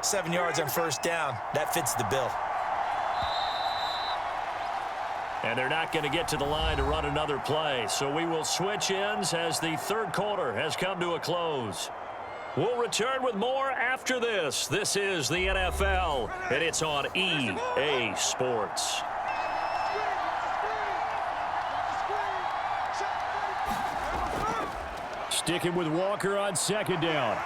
7 yards on first down. That fits the bill. And they're not going to get to the line to run another play. So we will switch ends as the third quarter has come to a close. We'll return with more after this. This is the NFL, and it's on EA Sports. Sticking with Walker on second down.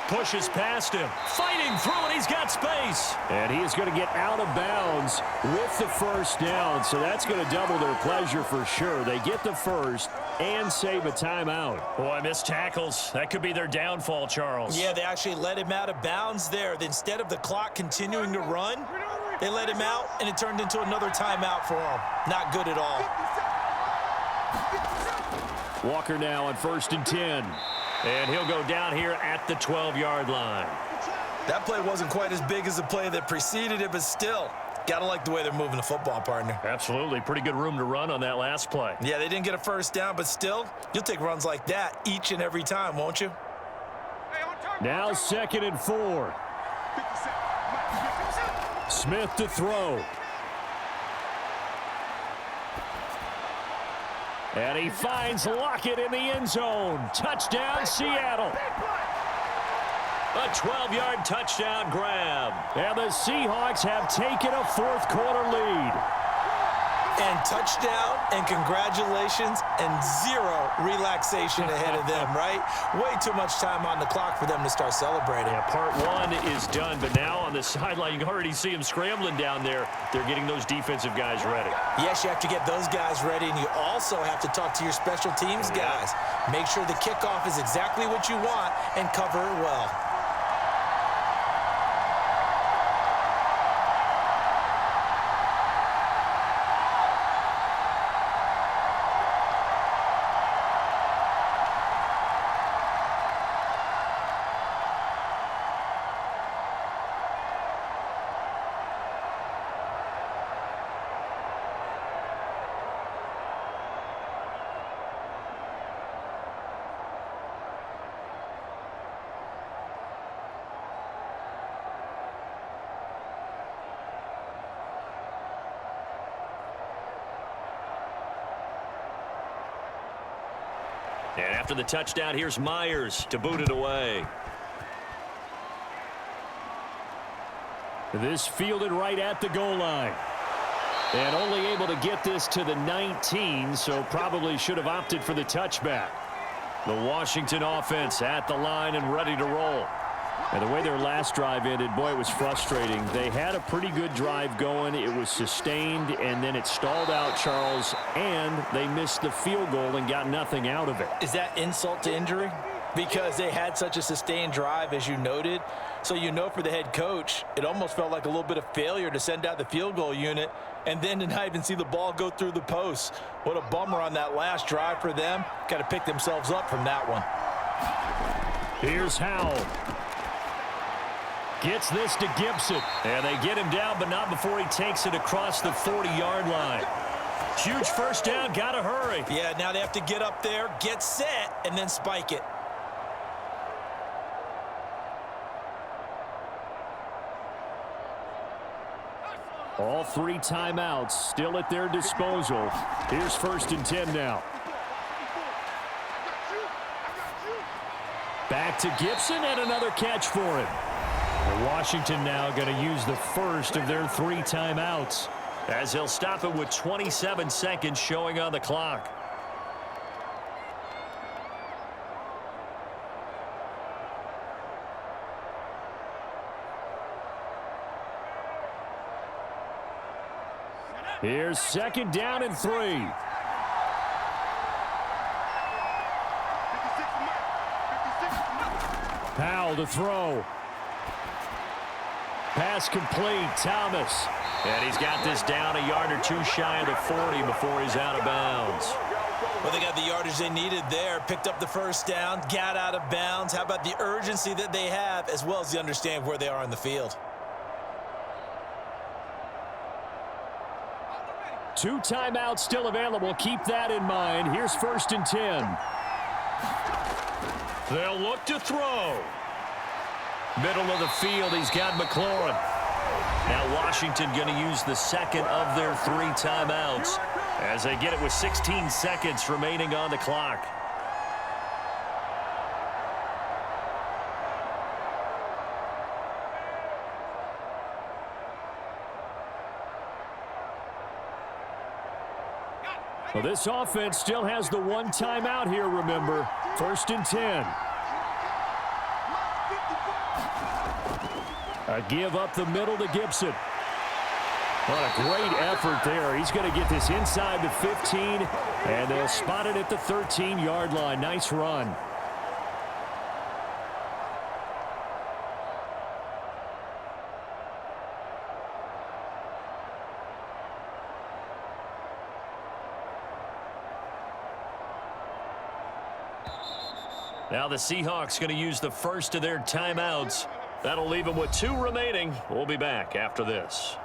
Pushes past him, fighting through, and he's got space. And he is going to get out of bounds with the first down, so that's going to double their pleasure for sure. They get the first and save a timeout. Boy, missed tackles. That could be their downfall, Charles. Yeah, they actually let him out of bounds there. Instead of the clock continuing to run, they let him out, and it turned into another timeout for him. Not good at all. Walker now on 1st and 10. And he'll go down here at the 12-yard line. That play wasn't quite as big as the play that preceded it, but still, got to like the way they're moving the football, partner. Absolutely. Pretty good room to run on that last play. Yeah, they didn't get a first down, but still, you'll take runs like that each and every time, won't you? Now 2nd and 4. Smith to throw. And he finds Lockett in the end zone. Touchdown, Seattle. A 12-yard touchdown grab. And the Seahawks have taken a fourth-quarter lead. And touchdown, and congratulations, and zero relaxation ahead of them, right? Way too much time on the clock for them to start celebrating. Yeah, part one is done, but now on the sideline, you can already see them scrambling down there. They're getting those defensive guys ready. Yes, you have to get those guys ready, and you also have to talk to your special teams guys. Make sure the kickoff is exactly what you want and cover it well. And after the touchdown, here's Myers to boot it away. This fielded right at the goal line. And only able to get this to the 19, so probably should have opted for the touchback. The Washington offense at the line and ready to roll. And the way their last drive ended, boy, it was frustrating. They had a pretty good drive going. It was sustained, and then it stalled out, Charles, and they missed the field goal and got nothing out of it. Is that insult to injury? Because they had such a sustained drive, as you noted. So you know for the head coach, it almost felt like a little bit of failure to send out the field goal unit and then to not even see the ball go through the post. What a bummer on that last drive for them. Got to pick themselves up from that one. Here's Howell. Gets this to Gibson. And they get him down, but not before he takes it across the 40-yard line. Huge first down, gotta hurry. Yeah, now they have to get up there, get set, and then spike it. All 3 timeouts still at their disposal. Here's 1st and 10 now. Back to Gibson and another catch for him. Washington now going to use the first of their 3 timeouts as they'll stop it with 27 seconds showing on the clock. Here's 2nd down and 3. Powell to throw. Pass complete, Thomas. And he's got this down a yard or 2 shy of the 40 before he's out of bounds. Well, they got the yardage they needed there, picked up the first down, got out of bounds. How about the urgency that they have, as well as the understand where they are on the field? 2 timeouts still available. Keep that in mind. Here's 1st and 10. They'll look to throw. Middle of the field, he's got McLaurin. Now Washington going to use the second of their 3 timeouts as they get it with 16 seconds remaining on the clock. Well, this offense still has the 1 timeout here, remember. 1st and 10. A give up the middle to Gibson. What a great effort there. He's going to get this inside the 15, and they'll spot it at the 13-yard line. Nice run. Now the Seahawks going to use the first of their timeouts. That'll leave them with 2 remaining. We'll be back after this.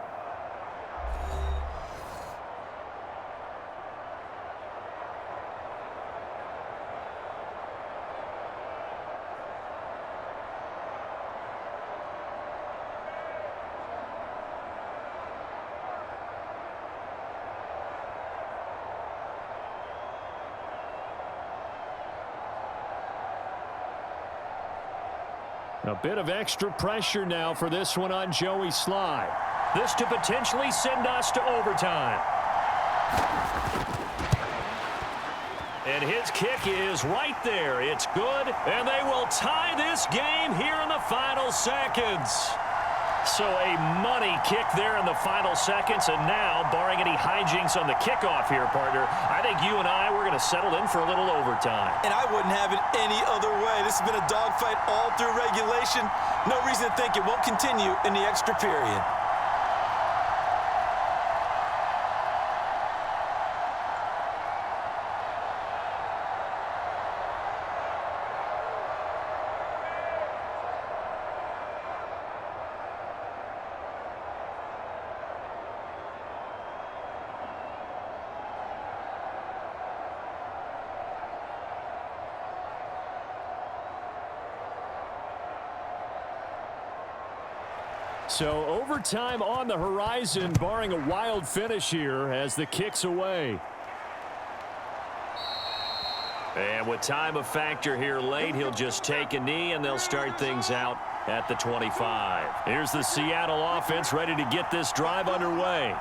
A bit of extra pressure now for this one on Joey Sly. This to potentially send us to overtime. And his kick is right there. It's good, and they will tie this game here in the final seconds. So a money kick there in the final seconds, and now, barring any hijinks on the kickoff here, partner, I think you and I, we're going to settle in for a little overtime. And I wouldn't have it any other way. This has been a dogfight all through regulation. No reason to think it won't continue in the extra period. So overtime on the horizon, barring a wild finish here as the kick's away. And with time a factor here late, he'll just take a knee and they'll start things out at the 25. Here's the Seattle offense ready to get this drive underway.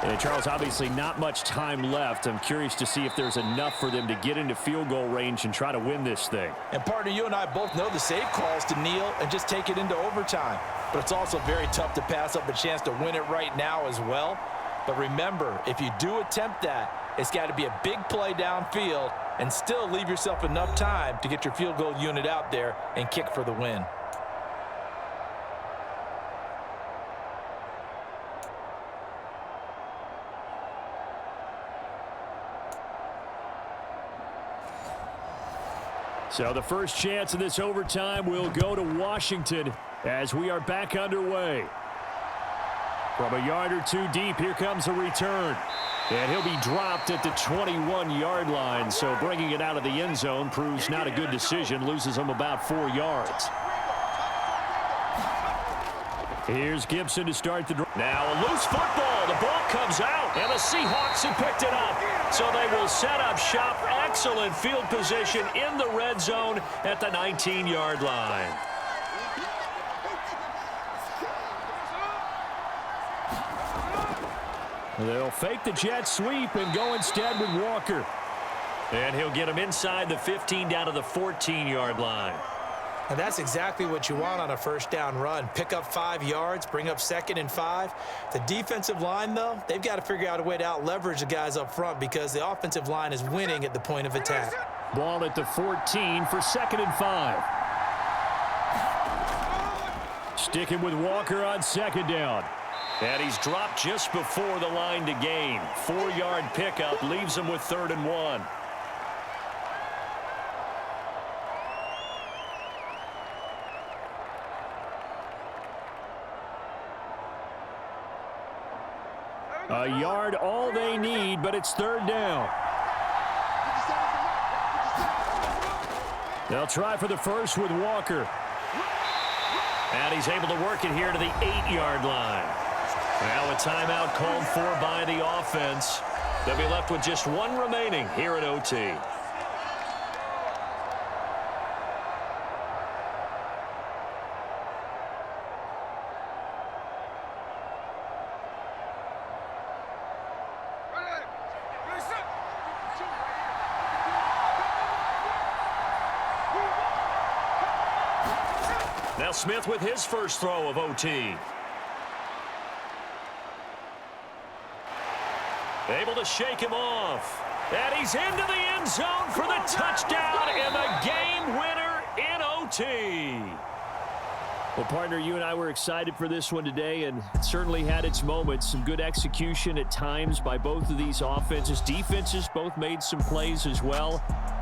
And Charles, obviously not much time left. I'm curious to see if there's enough for them to get into field goal range and try to win this thing. And partner, you and I both know the safe calls to kneel and just take it into overtime. But it's also very tough to pass up a chance to win it right now as well. But remember, if you do attempt that, it's got to be a big play downfield and still leave yourself enough time to get your field goal unit out there and kick for the win. So the first chance of this overtime will go to Washington as we are back underway. From a yard or two deep, here comes a return. And he'll be dropped at the 21-yard line, so bringing it out of the end zone proves not a good decision, loses him about 4 yards. Here's Gibson to start the drive. Now a loose football. The ball comes out, and the Seahawks have picked it up. So they will set up shop. Excellent field position in the red zone at the 19-yard line. They'll fake the jet sweep and go instead with Walker. And he'll get him inside the 15 down to the 14-yard line. And that's exactly what you want on a first down run. Pick up 5 yards, bring up 2nd and 5. The defensive line, though, they've got to figure out a way to out-leverage the guys up front because the offensive line is winning at the point of attack. Ball at the 14 for 2nd and 5. Sticking with Walker on 2nd down. And he's dropped just before the line to gain. 4-yard pickup leaves him with 3rd and 1. A yard all they need, but it's 3rd down. They'll try for the first with Walker. And he's able to work it here to the 8-yard line. Now a timeout called for by the offense. They'll be left with just one remaining here in OT. Now Smith with his first throw of OT. Able to shake him off. And he's into the end zone for the touchdown and the game winner in OT. Well, partner, you and I were excited for this one today, and it certainly had its moments. Some good execution at times by both of these offenses. Defenses both made some plays as well.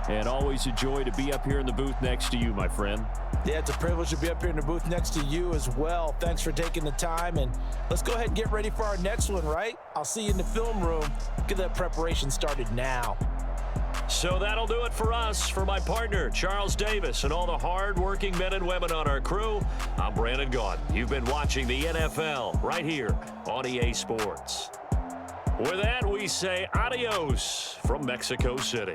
And always a joy to be up here in the booth next to you, my friend. Yeah, it's a privilege to be up here in the booth next to you as well. Thanks for taking the time, and let's go ahead and get ready for our next one, right? I'll see you in the film room. Get that preparation started now. So that'll do it for us. For my partner, Charles Davis, and all the hard-working men and women on our crew, I'm Brandon Gaudin. You've been watching the NFL right here on EA Sports. With that, we say adios from Mexico City.